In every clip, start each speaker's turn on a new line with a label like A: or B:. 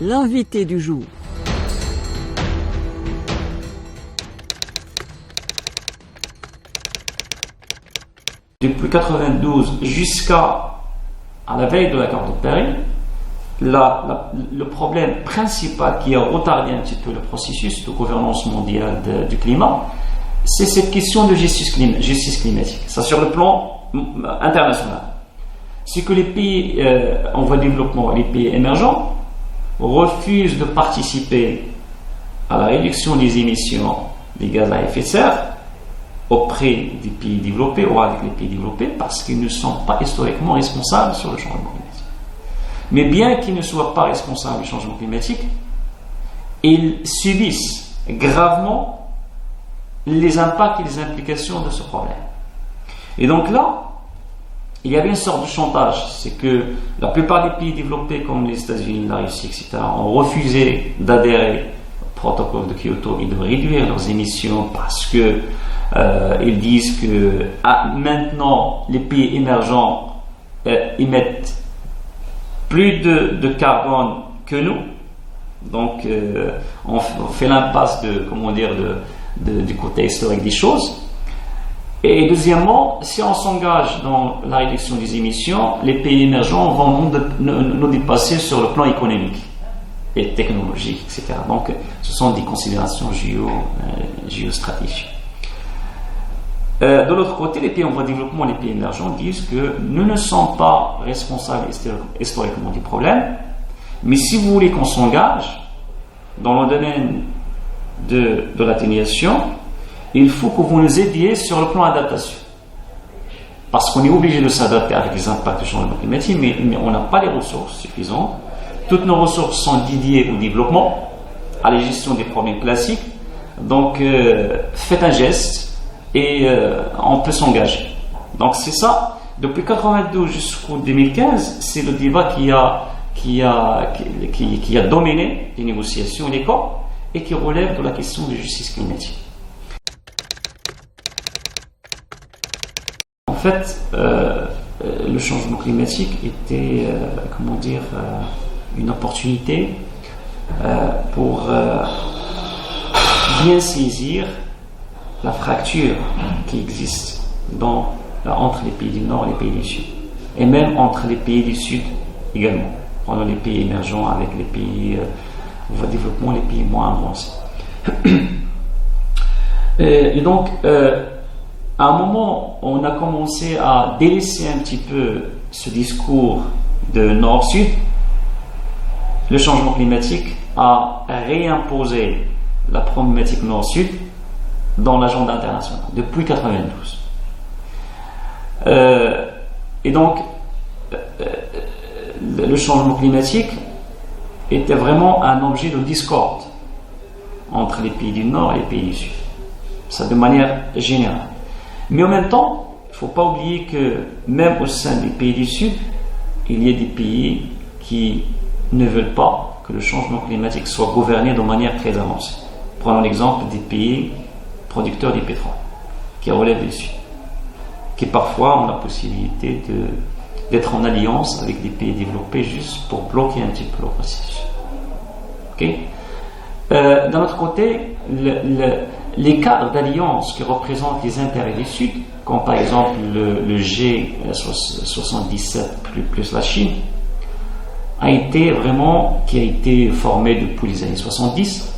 A: L'invité du jour.
B: Depuis 1992 jusqu'à la veille de l'accord de Paris, le problème principal qui a retardé un petit peu le processus de gouvernance mondiale du climat, c'est cette question de justice climatique. Ça sur le plan international. C'est que les pays en voie de développement, les pays émergents, refusent de participer à la réduction des émissions des gaz à effet de serre auprès des pays développés ou avec les pays développés parce qu'ils ne sont pas historiquement responsables sur le changement climatique. Mais bien qu'ils ne soient pas responsables du changement climatique, ils subissent gravement les impacts et les implications de ce problème. Et donc là, il y avait une sorte de chantage, c'est que la plupart des pays développés comme les États-Unis, la Russie, etc., ont refusé d'adhérer au protocole de Kyoto et de réduire leurs émissions parce que ils disent que maintenant les pays émergents émettent plus de carbone que nous, donc on fait l'impasse du côté historique des choses. Et deuxièmement, si on s'engage dans la réduction des émissions, les pays émergents vont nous dépasser sur le plan économique et technologique, etc. Donc ce sont des considérations géostratégiques. De l'autre côté, les pays en voie de développement, les pays émergents disent que nous ne sommes pas responsables historiquement du problème, mais si vous voulez qu'on s'engage dans le domaine de l'atténuation, il faut que vous nous aidiez sur le plan adaptation. Parce qu'on est obligé de s'adapter avec les impacts du changement climatique, mais on n'a pas les ressources suffisantes. Toutes nos ressources sont dédiées au développement, à la gestion des problèmes classiques. Donc, faites un geste et on peut s'engager. Donc c'est ça, depuis 1992 jusqu'en 2015, c'est le débat qui a dominé les négociations, les COP, et qui relève de la question de justice climatique. En fait, le changement climatique était, une opportunité pour bien saisir la fracture qui existe entre les pays du Nord et les pays du Sud, et même entre les pays du Sud également, prenons les pays émergents avec les pays en voie de développement, les pays moins avancés. Et donc, à un moment, on a commencé à délaisser un petit peu ce discours de Nord-Sud. Le changement climatique a réimposé la problématique Nord-Sud dans l'agenda international depuis 1992. Et donc, le changement climatique était vraiment un objet de discorde entre les pays du Nord et les pays du Sud. Ça de manière générale. Mais en même temps, il ne faut pas oublier que même au sein des pays du Sud, il y a des pays qui ne veulent pas que le changement climatique soit gouverné de manière très avancée. Prenons l'exemple des pays producteurs du pétrole, qui relèvent du Sud, qui parfois ont la possibilité d'être en alliance avec des pays développés juste pour bloquer un petit peu le processus. Okay? D'un autre côté, les cadres d'alliance qui représentent les intérêts du Sud, comme par exemple le G77 plus la Chine, qui a été formé depuis les années 70,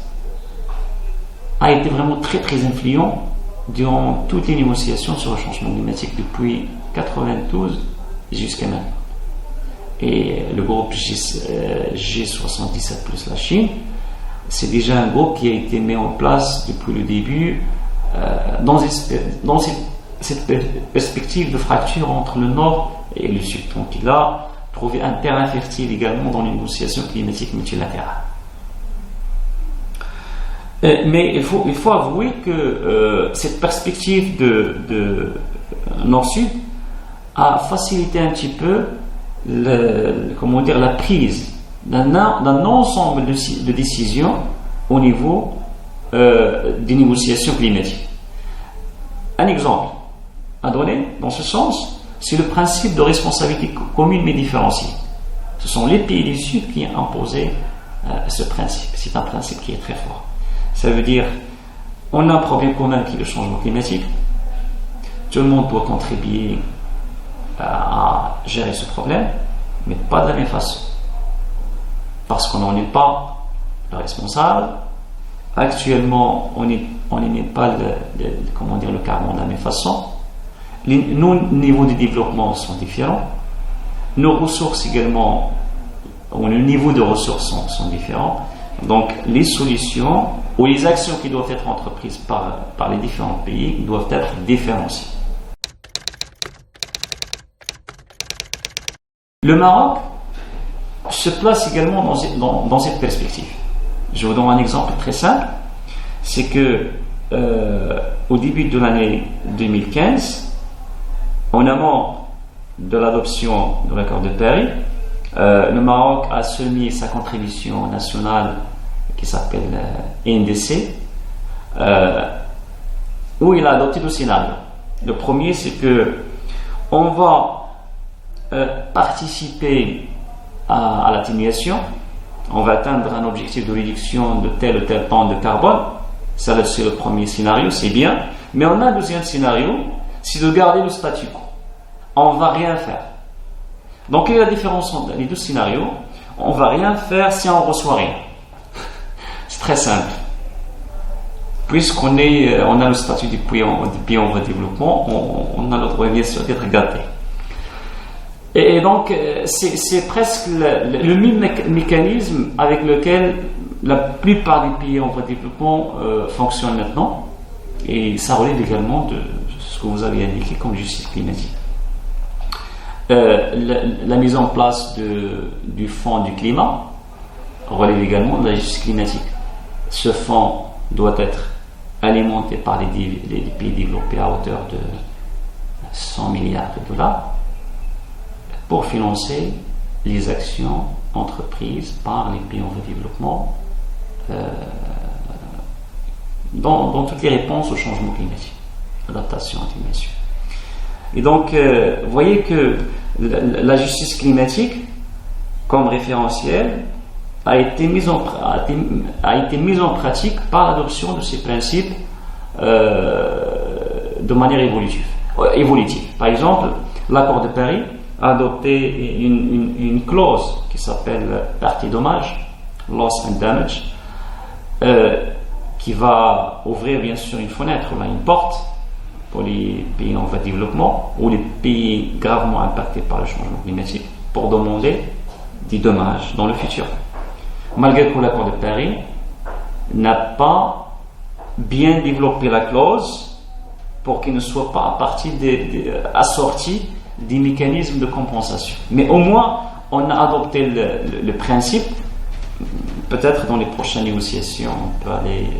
B: a été vraiment très très influent durant toutes les négociations sur le changement climatique depuis 1992 jusqu'à maintenant. Et le groupe G77 plus la Chine, c'est déjà un groupe qui a été mis en place depuis le début dans cette perspective de fracture entre le Nord et le Sud. Donc il a trouvé un terrain fertile également dans les négociations climatiques multilatérales. Mais il faut avouer que cette perspective de Nord-Sud a facilité un petit peu la prise d'un ensemble de décisions au niveau des négociations climatiques. Un exemple à donner dans ce sens, c'est le principe de responsabilité commune mais différenciée. Ce sont les pays du Sud qui ont imposé ce principe. C'est un principe qui est très fort. Ça veut dire, on a un problème commun qui est le changement climatique. Tout le monde doit contribuer à gérer ce problème, mais pas de la même façon. Parce qu'on n'en est pas le responsable. Actuellement, on n'émet pas le carbone de la même façon. Nos niveaux de développement sont différents. Nos ressources également, ou le niveau de ressources sont différents. Donc, les solutions ou les actions qui doivent être entreprises par les différents pays doivent être différenciées. Le Maroc se place également dans cette perspective. Je vous donne un exemple très simple. C'est que au début de l'année 2015, en amont de l'adoption de l'accord de Paris, le Maroc a soumis sa contribution nationale qui s'appelle NDC, où il a adopté deux scénarios. Le premier, c'est que on va participer à l'atténuation. On va atteindre un objectif de réduction de tel ou tel temps de carbone. Ça, c'est le premier scénario, c'est bien. Mais on a un deuxième scénario, c'est de garder le statu quo. On ne va rien faire. Donc, quelle est la différence entre les deux scénarios? On ne va rien faire si on ne reçoit rien. C'est très simple. Puisqu'on a le statut du pays en voie de développement, on a le droit, bien sûr, d'être gâté. Et donc, c'est presque le même mécanisme avec lequel la plupart des pays en voie de développement fonctionnent maintenant. Et ça relève également de ce que vous avez indiqué comme justice climatique. La mise en place du fonds du climat relève également de la justice climatique. Ce fonds doit être alimenté par les pays développés à hauteur de 100 milliards de dollars pour financer les actions entreprises par les pays en voie de développement dans toutes les réponses au changement climatique, adaptation, atténuation. Et donc, vous voyez que la justice climatique, comme référentiel, a été mise en pratique par l'adoption de ces principes de manière évolutive. Par exemple, l'accord de Paris a adopté une clause qui s'appelle perte et dommage, loss and damage, qui va ouvrir bien sûr une fenêtre, une porte pour les pays en voie de développement ou les pays gravement impactés par le changement climatique pour demander des dommages dans le futur. Malgré que l'accord de Paris n'a pas bien développé la clause pour qu'il ne soit pas assorti des mécanismes de compensation. Mais au moins, on a adopté le principe. Peut-être dans les prochaines négociations, on peut aller